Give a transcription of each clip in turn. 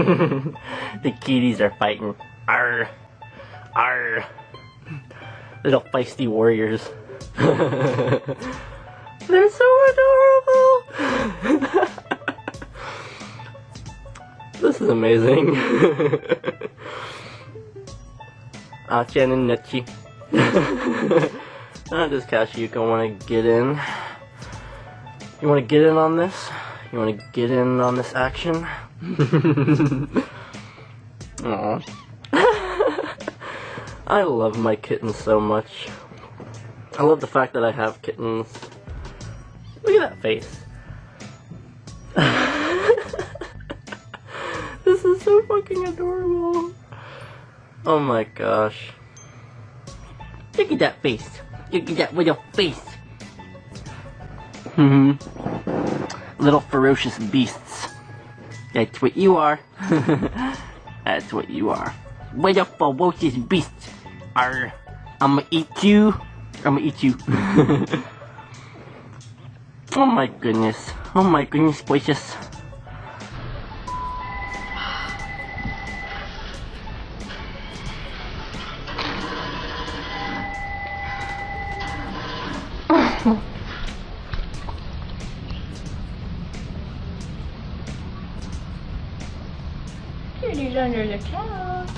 The kitties are fighting. Arr! Arr! Little feisty warriors. They're so adorable! This is amazing. Achan and Nechi. Does Kashiyuka want to get in? You want to get in on this? You want to get in on this action? Aww. I love my kittens so much. I love the fact that I have kittens. Look at that face. This is so fucking adorable. Oh my gosh. Look at that face. Look at that little face. Little ferocious beasts. That's what you are. That's what you are. Little ferocious beasts. Arr. I'ma eat you. I'ma eat you. Oh my goodness. Oh my goodness gracious. Kitty's under the couch.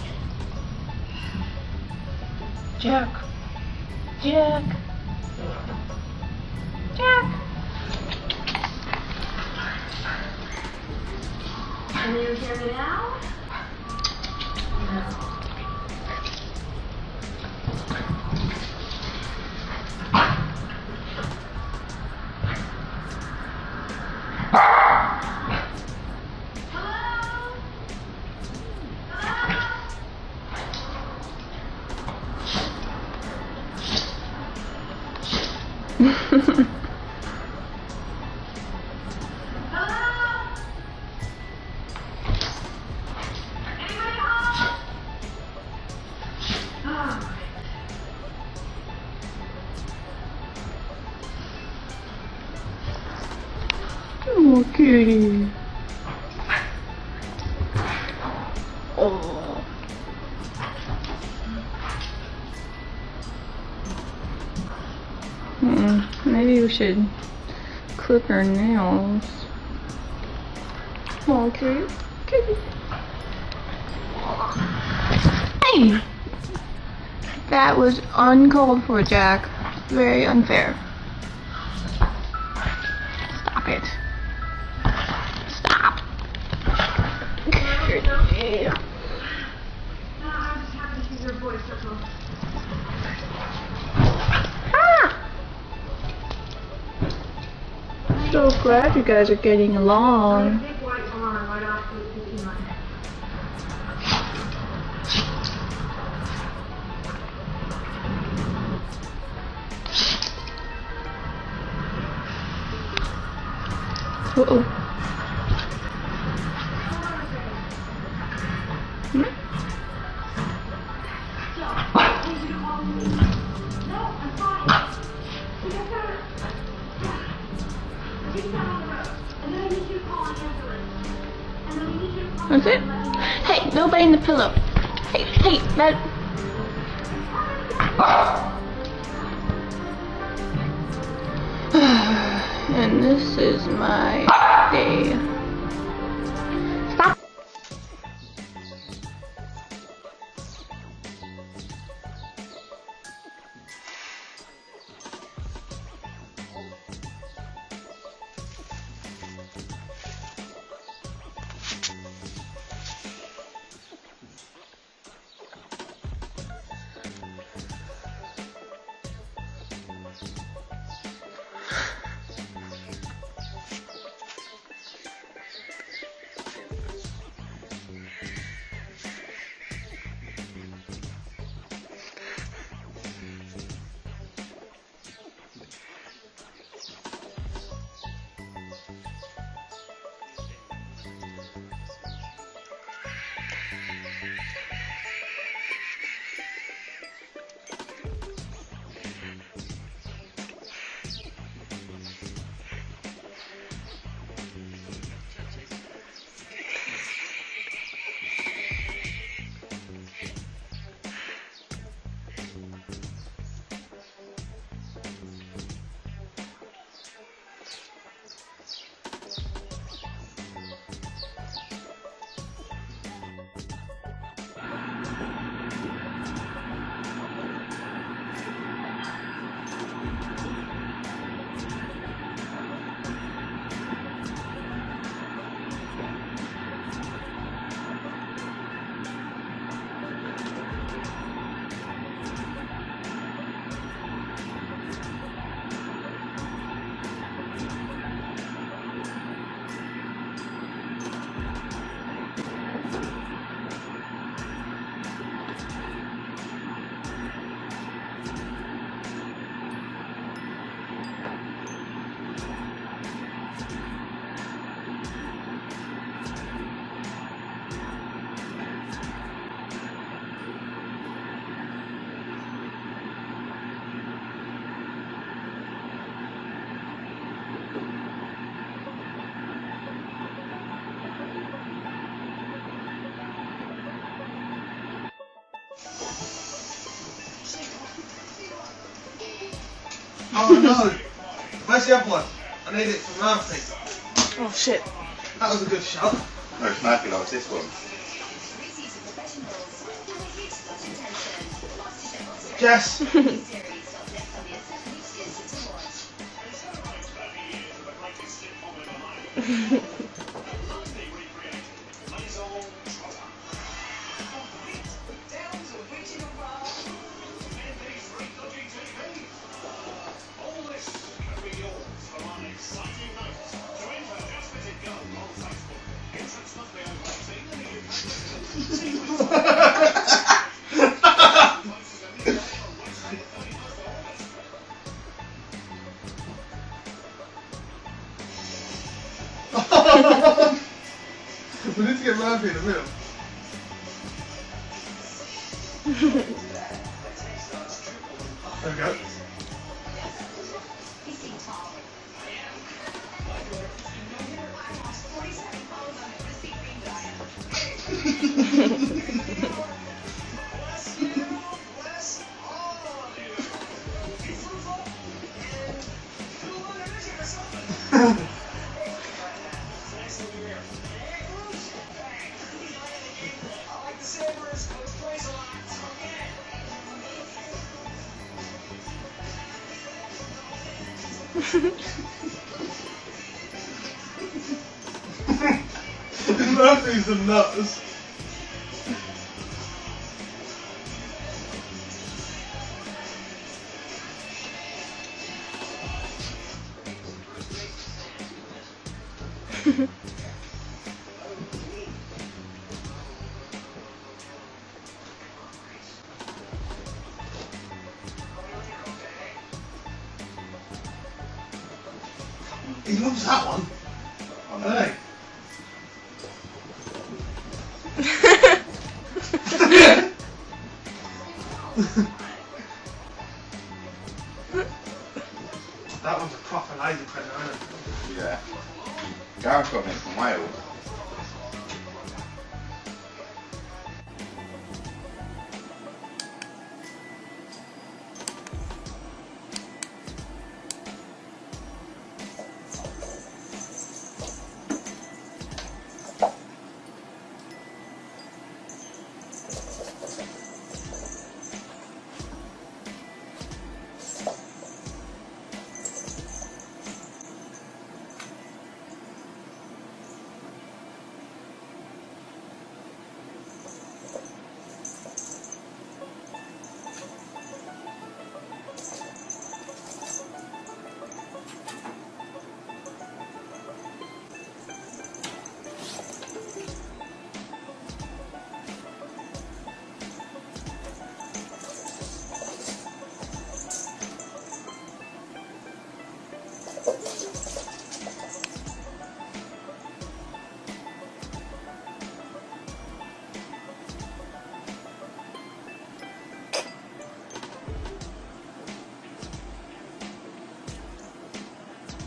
Jack. Jack. Jack. Are you here now? No. Oh, kitty. Oh. Maybe we should clip her nails. Come on, kitty. Kitty. Hey! That was uncalled for, Jack. Very unfair. Stop it. Stop. Yeah. So glad you guys are getting along. Uh-oh. That's it? Hey, nobody in the pillow. Hey, that... And this is my day. Stop. Oh no! Where's the other one? I need it from last thing. Oh shit. That was a good shot. No, Smoky likes this one. Jess! We need to get Murphy in the middle. There we go. Murphy's a nuts. He loves that one. I know. Hey. That one's a proper laser printer, isn't it? Yeah. Gareth got it from Wales.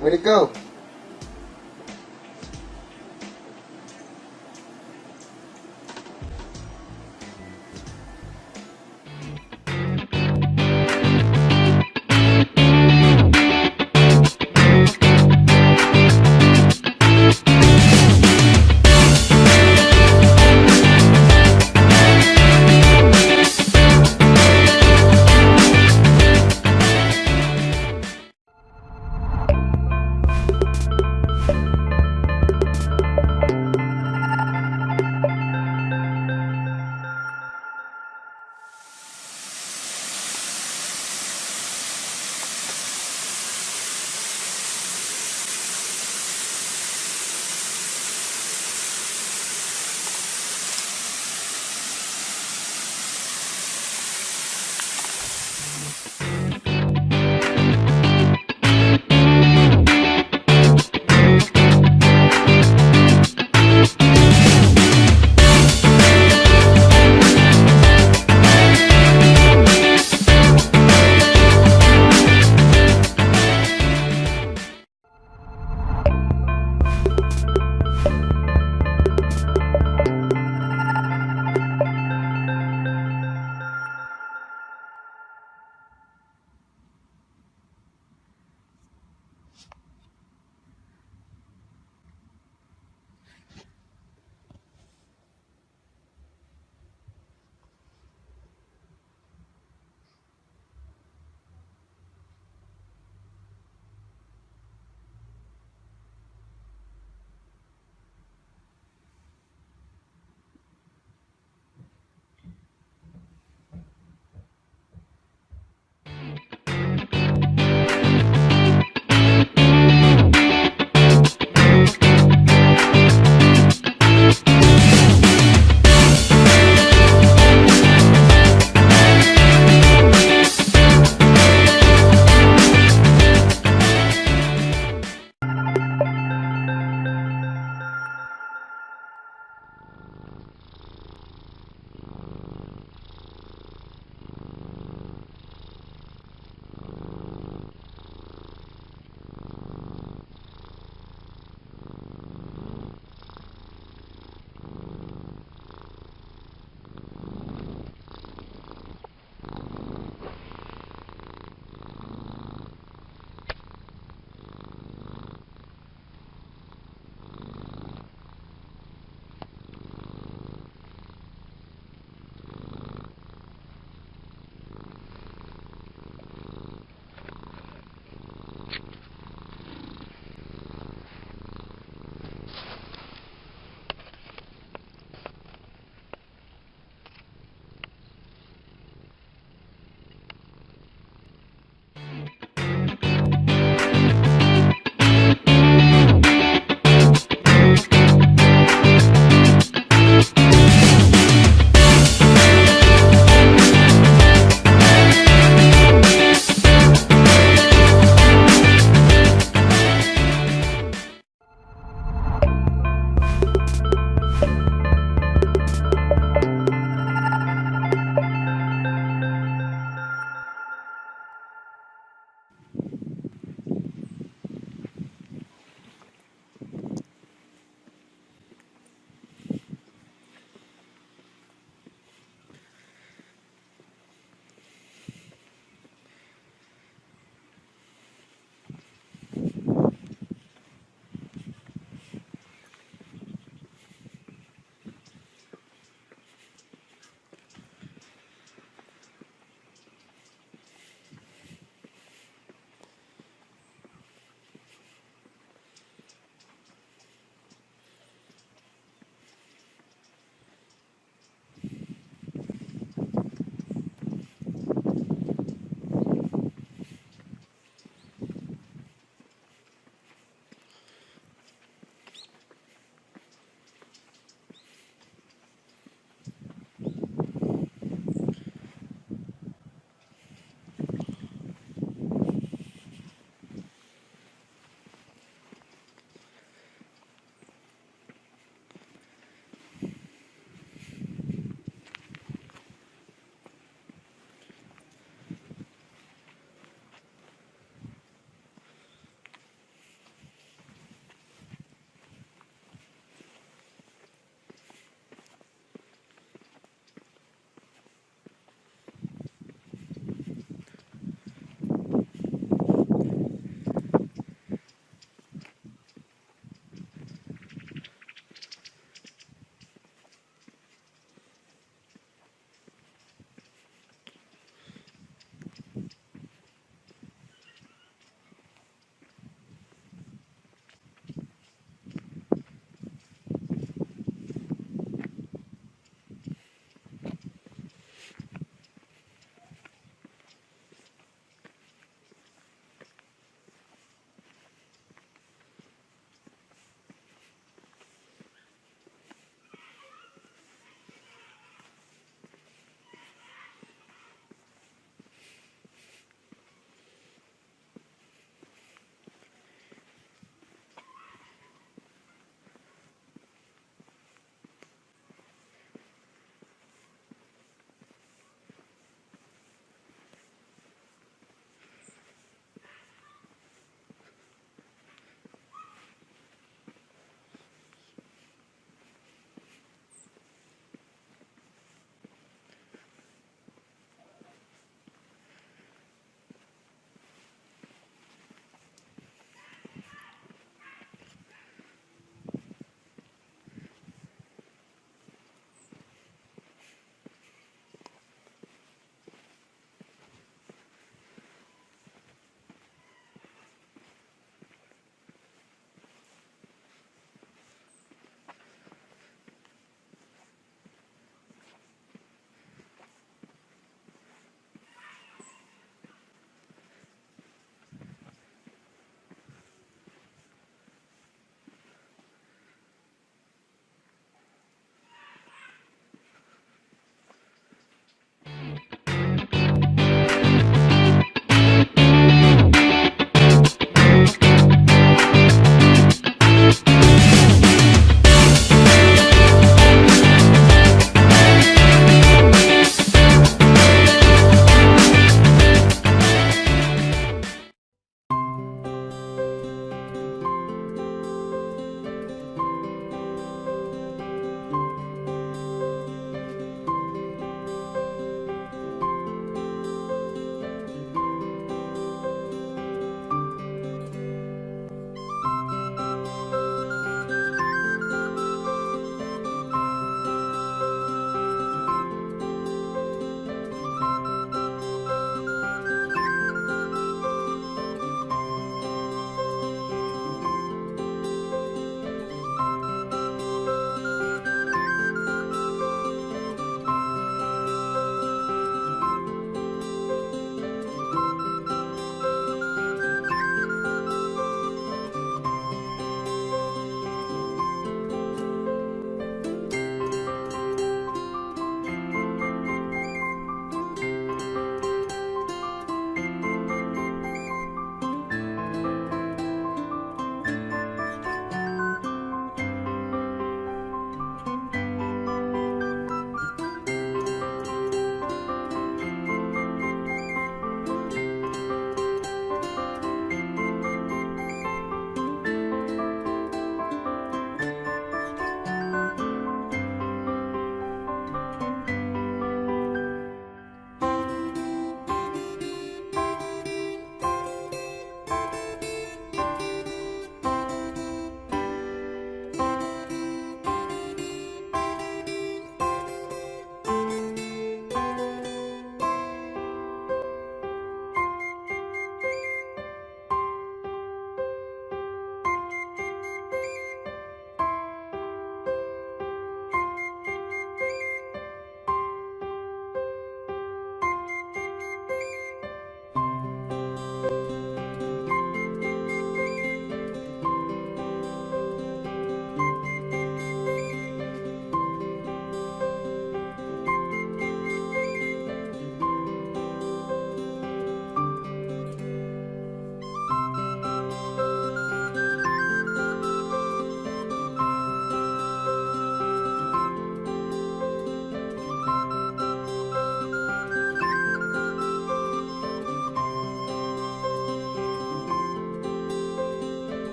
Where'd it go?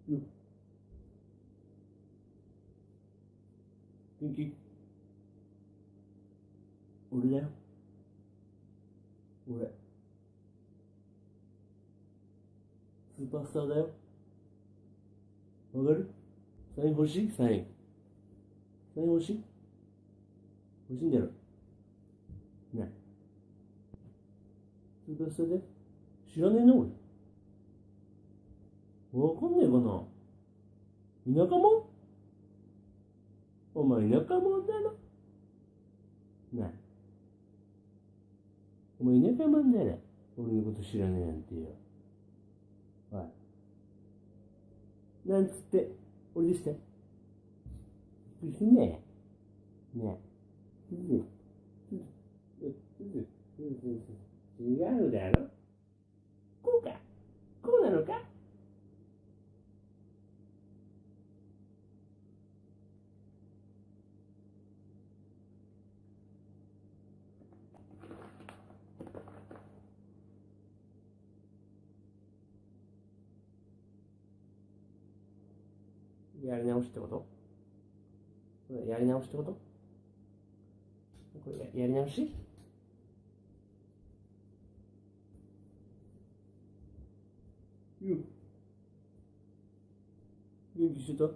元気？俺だよ。俺。スーパースターだよ。わかる？サイン欲しい？サイン。サイン欲しい？欲しいんだろ。ね。スーパースターだよ。知らねえな、俺。わかんねえかな。田舎もん？お前田舎もんだろ。なあ。お前田舎もんだろ。俺のこと知らねえなんてよ。おい。なんつって、俺でした。びっくりすんねえ。ねえ。違うだろ。こうか。こうなのか。やり直しってこと？これやり直しってこと？これやり直し？元気してた？